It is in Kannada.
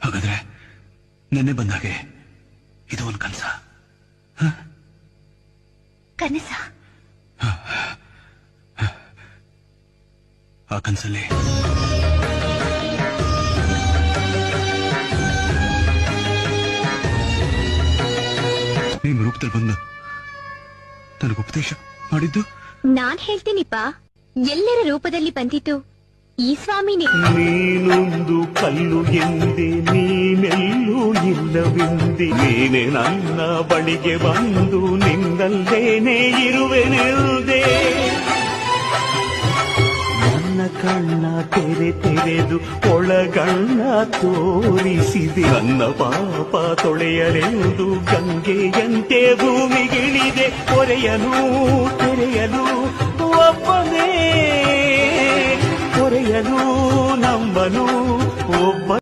ಹಾಗಾದ್ರೆ ನೆನ್ನೆ ಬಂದಾಗೆ ಇದು ಒಂದು ಕನಸ? ಕನಸ? ಆ ಕನಸಲ್ಲಿ ನಿಮ್ಮ ರೂಪದಲ್ಲಿ ಬಂದು ನನಗೆ ಉಪದೇಶ ಮಾಡಿದ್ದು? ನಾನ್ ಹೇಳ್ತೀನಿಪ್ಪ, ಎಲ್ಲರ ರೂಪದಲ್ಲಿ ಬಂದಿದ್ದು ಈ ಸ್ವಾಮಿನೇ. ನೀನೊಂದು ಕಲ್ಲು ಎಂದೆ, ನೀನೆಲ್ಲೂ ಇಲ್ಲವೆಂದೆ, ನೀನೆ ನನ್ನ ಬಳಿಗೆ ಬಂದು ನಿನ್ನಲ್ಲೇನೆ ಇರುವೆನೆಂದೆ. ನನ್ನ ಕಣ್ಣ ತೆರೆದು ಒಳಗಣ್ಣ ತೋರಿಸಿದೆ, ನನ್ನ ಪಾಪ ತೊಳೆಯಲೆಂದು ಗಂಗೆಯಂತೆ ಭೂಮಿಗಿಳಿದೆ. ಹೊರೆಯಲು ತೆರೆಯಲು ಒಬ್ಬನೇ, ಹೊರೆಯಲು ನಂಬನು ಒಬ್ಬ.